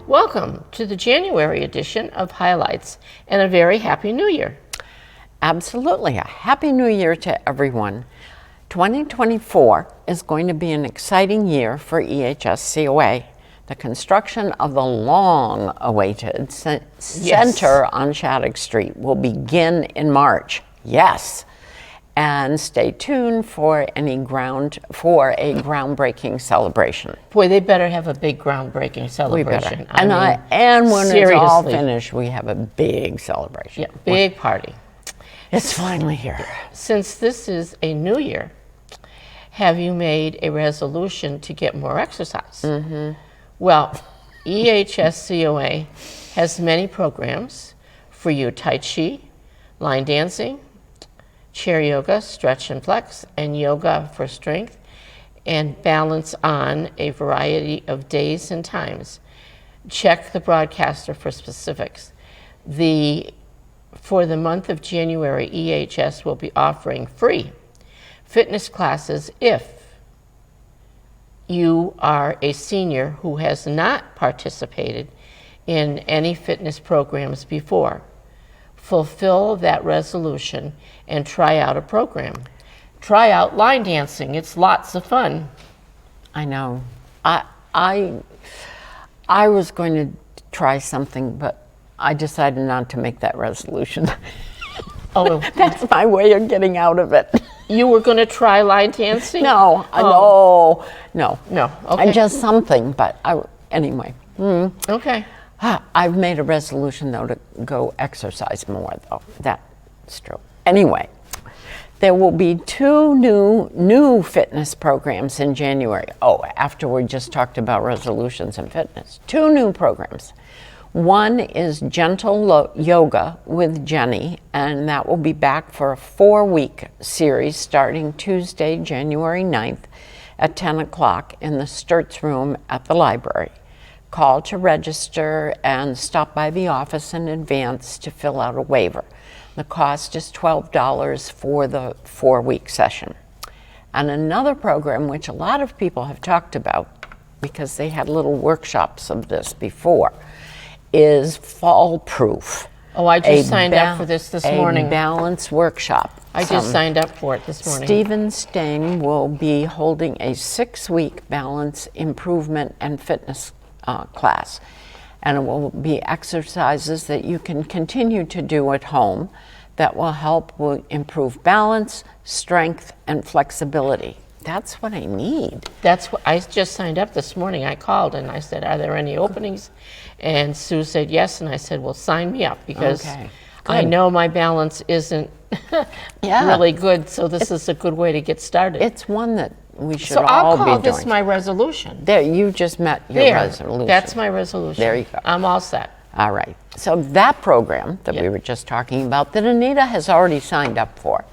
Welcome to the January edition of Highlights and a very Happy New Year. Absolutely. A Happy New Year to everyone. 2024 is going to be an exciting year for EHS COA. The construction of the long-awaited center on Shattuck Street will begin in March. Yes. And stay tuned for a groundbreaking celebration. Boy, they better have a big groundbreaking celebration. We better. And when it's all finished, we have a big celebration. Yeah, big party. It's finally here. Since this is a new year, have you made a resolution to get more exercise? Mm-hmm. Well, EHS COA has many programs for you: Tai Chi, line dancing, chair yoga, stretch and flex, and yoga for strength and balance on a variety of days and times. Check the broadcaster for specifics. For the month of January, EHS will be offering free fitness classes if you are a senior who has not participated in any fitness programs before. Fulfill that resolution and try out a program. Try out line dancing. It's lots of fun. I know. I was going to try something, but I decided not to make that resolution. Oh, that's my way of getting out of it. You were going to try line dancing? No, no. Okay. Just something, but anyway. Okay. I've made a resolution, though, to go exercise more, though. That's true. Anyway, there will be two new fitness programs in January. Oh, after we just talked about resolutions and fitness. Two new programs. One is Gentle Yoga with Jenny, and that will be back for a 4-week series starting Tuesday, January 9th at 10 o'clock in the Sturts Room at the library. Call to register and stop by the office in advance to fill out a waiver. The cost is $12 for the 4-week session. And another program, which a lot of people have talked about because they had little workshops of this before, is Fall Proof. Oh, I just signed up for this morning. A balance workshop. I just signed up for it this morning. Stephen Sting will be holding a 6-week balance improvement and fitness class. And it will be exercises that you can continue to do at home that will improve balance, strength, and flexibility. That's what I need. That's what I just signed up this morning. I called and I said, "Are there any openings?" And Sue said yes, and I said, "Well, sign me up because I know my balance isn't really good, so this is a good way to get started." It's one that we should all be doing. So I'll call this my resolution. There, you just met your resolution. That's my resolution. There you go. I'm all set. All right. So that program that we were just talking about, that Anita has already signed up for,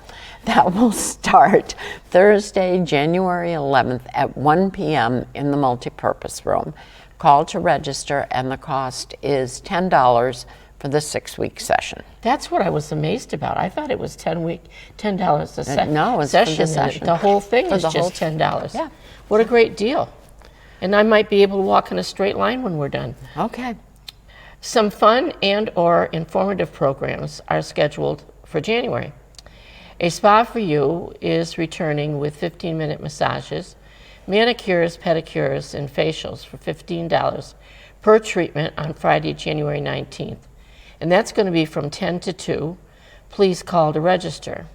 that will start Thursday, January 11th at 1 p.m. in the multipurpose room. Call to register, and the cost is $10 for the 6-week session. That's what I was amazed about. I thought it was $10 a session. No, it's for the session. The whole thing is just $10. Yeah. What a great deal. And I might be able to walk in a straight line when we're done. Okay. Some fun and or informative programs are scheduled for January. A Spa for You is returning with 15-minute massages, manicures, pedicures, and facials for $15 per treatment on Friday, January 19th. And that's going to be from 10 to 2. Please call to register.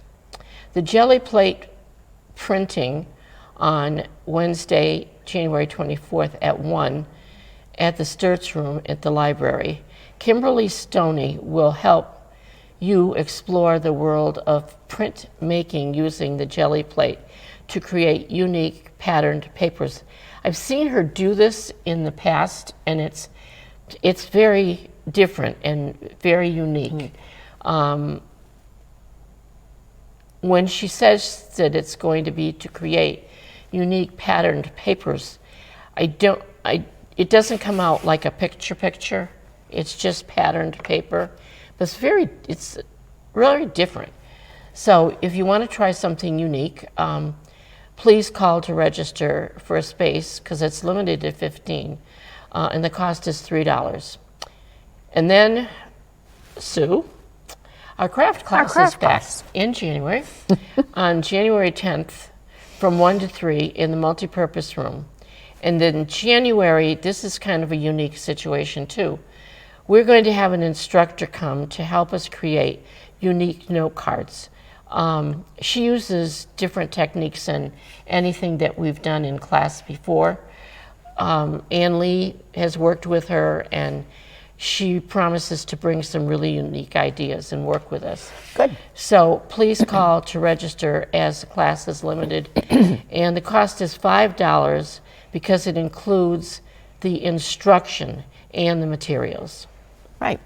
The jelly plate printing on Wednesday, January 24th at 1 at the Sturts Room at the library. Kimberly Stoney will help you explore the world of print making using the jelly plate to create unique patterned papers. I've seen her do this in the past, and it's very different and very unique. When she says that it's going to be to create unique patterned papers, it doesn't come out like a picture. It's just patterned paper. But it's really different. So if you want to try something unique, please call to register for a space because it's limited to 15. and the cost is $3. And then, Sue, our craft class is back in January, on January 10th, from 1 to 3 in the multipurpose room. And then January, this is kind of a unique situation too. We're going to have an instructor come to help us create unique note cards. She uses different techniques than anything that we've done in class before. Ann Lee has worked with her, and she promises to bring some really unique ideas and work with us. Good. So please call to register, as the class is limited. And the cost is $5 because it includes the instruction and the materials. Right.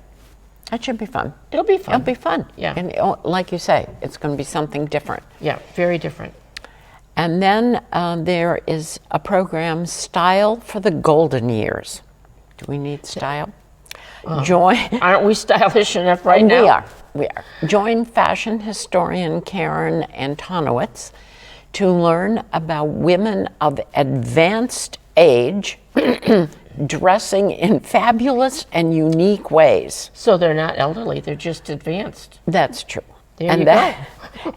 That should be fun. It'll be fun. It'll be fun. Yeah. And like you say, it's going to be something different. Yeah, very different. And then there is a program, Style for the Golden Years. Do we need style? Join. Aren't we stylish enough right now? We are. Join fashion historian Karen Antonowitz to learn about women of advanced age dressing in fabulous and unique ways. So they're not elderly, they're just advanced. That's true. There you go.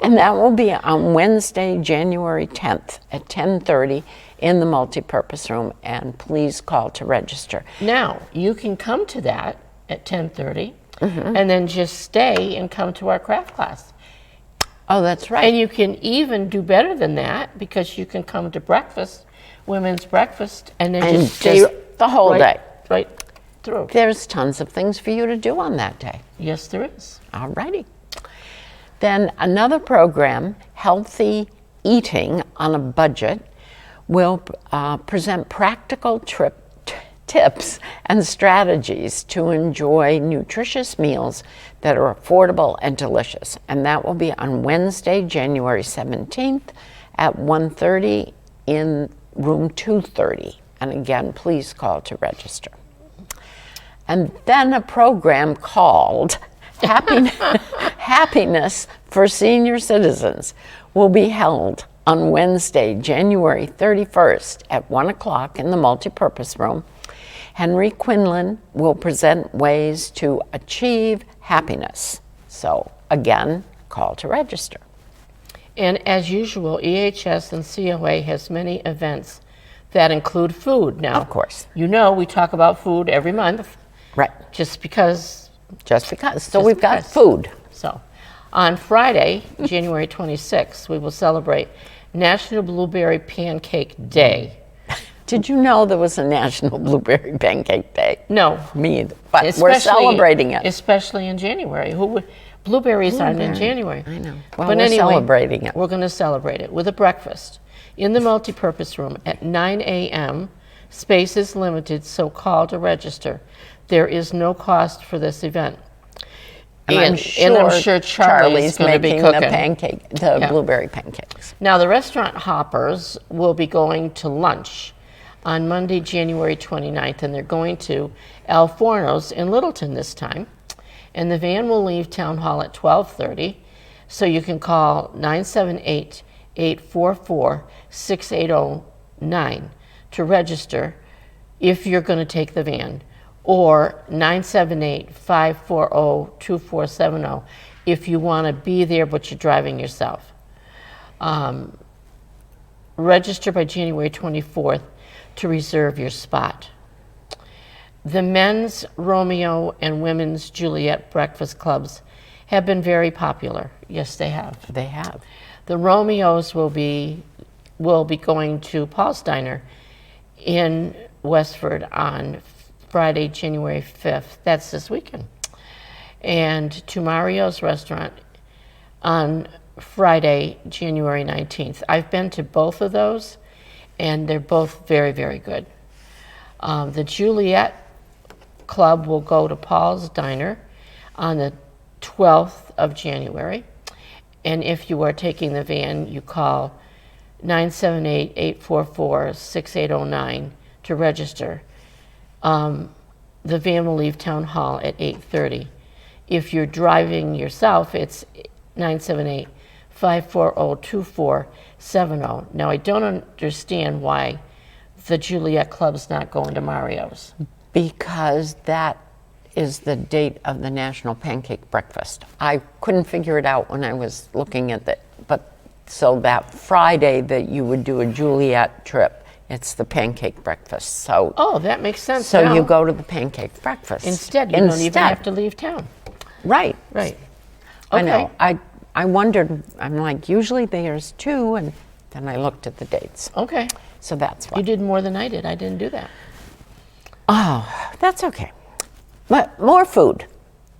And that will be on Wednesday, January 10th at 10:30 in the multipurpose room, and please call to register. Now, you can come to that at 10:30 and then just stay and come to our craft class. Oh, that's right. And you can even do better than that, because you can come to breakfast, women's breakfast, and then And just stay the whole day. Right through. There's tons of things for you to do on that day. Yes, there is. All righty. Then another program, Healthy Eating on a Budget, will present practical tips and strategies to enjoy nutritious meals that are affordable and delicious. And that will be on Wednesday, January 17th at 1:30 in room 230. And again, please call to register. And then a program called Happiness for Senior Citizens will be held on Wednesday, January 31st at 1 o'clock in the multipurpose room. Henry Quinlan will present ways to achieve happiness. So again, call to register. And as usual, EHS and COA has many events that include food. Now, Of course. you know we talk about food every month. Right. Just because. Just because. So Just we've got because. food. So, on Friday, January 26th, we will celebrate National Blueberry Pancake Day. Did you know there was a National Blueberry Pancake Day? No. Me either. But we're celebrating it. Especially in January. Blueberries aren't in January. I know. Well, But we're anyway, celebrating it. We're going to celebrate it with a breakfast in the multipurpose room at 9 a.m. Space is limited, so call to register. There is no cost for this event. And I'm sure Charlie's going to be making cooking. the blueberry pancakes. Now, the restaurant hoppers will be going to lunch on Monday, January 29th, and they're going to El Forno's in Littleton this time. And the van will leave Town Hall at 12:30, so you can call 978-844-6809 to register if you're going to take the van, or 978-540-2470 if you want to be there but you're driving yourself. Register by January 24th to reserve your spot. The men's Romeo and women's Juliet breakfast clubs have been very popular. Yes, they have. They have. The Romeos will be going to Paul's Diner in Westford on Friday, January 5th. That's this weekend. And to Mario's restaurant on Friday, January 19th. I've been to both of those, and they're both very, very good. The Juliet Club will go to Paul's Diner on the 12th of January. And if you are taking the van, you call 978-844-6809 to register. The van will leave Town Hall at 8:30. If you're driving yourself, it's 978-540-2470. Now, I don't understand why the Juliet Club's not going to Mario's? Because that is the date of the National Pancake Breakfast. I couldn't figure it out when I was looking at it, but so that Friday that you would do a Juliet trip, it's the pancake breakfast. So, Oh, that makes sense so now. you go to the pancake breakfast. Instead, you don't even have to leave town. Right. Right. I Okay. know. I wondered, I'm like, usually there's 2, and then I looked at the dates. Okay. So that's why. You did more than I did. I didn't do that. Oh, that's okay. But more food.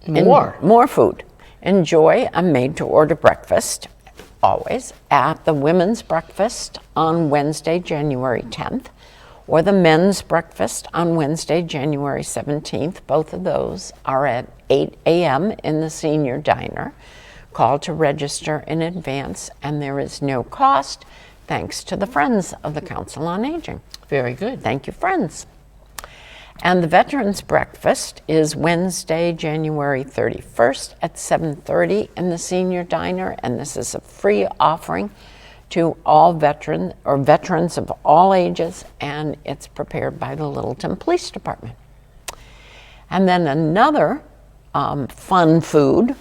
More food. Enjoy a made-to-order breakfast, always, at the women's breakfast on Wednesday, January 10th, or the men's breakfast on Wednesday, January 17th. Both of those are at 8 a.m. in the senior diner. Call to register in advance, and there is no cost, thanks to the Friends of the Council on Aging. Very good. Thank you, Friends. And the Veterans Breakfast is Wednesday, January 31st at 7:30 in the Senior Diner, and this is a free offering to all veterans of all ages, and it's prepared by the Littleton Police Department. And then another fun food,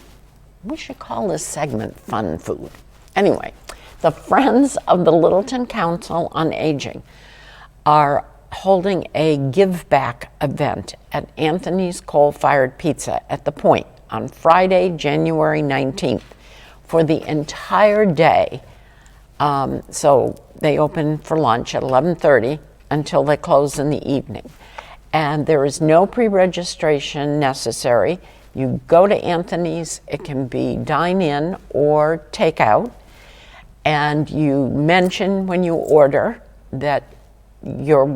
we should call this segment Fun Food. Anyway, the Friends of the Littleton Council on Aging are holding a give back event at Anthony's Coal Fired Pizza at the Point on Friday, January 19th for the entire day. So they open for lunch at 11:30 until they close in the evening. And there is no pre-registration necessary. You go to Anthony's, it can be dine in or take out, and you mention when you order that you're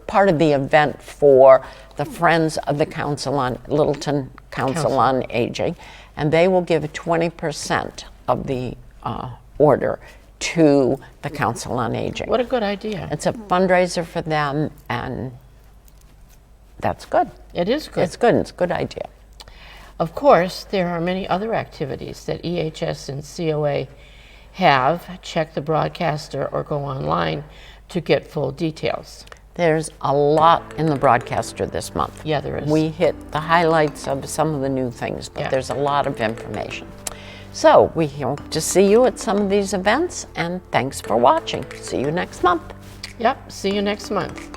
part of the event for the Friends of the Littleton Council on Aging, and they will give 20% of the order to the Council on Aging. What a good idea. It's a fundraiser for them, and that's good. It is good. It's good. It's a good idea. Of course, there are many other activities that EHS and COA have. Check the broadcaster or go online to get full details. There's a lot in the broadcaster this month. Yeah, there is. We hit the highlights of some of the new things, but Yeah. there's a lot of information. So we hope to see you at some of these events, and thanks for watching. See you next month. Yep, see you next month.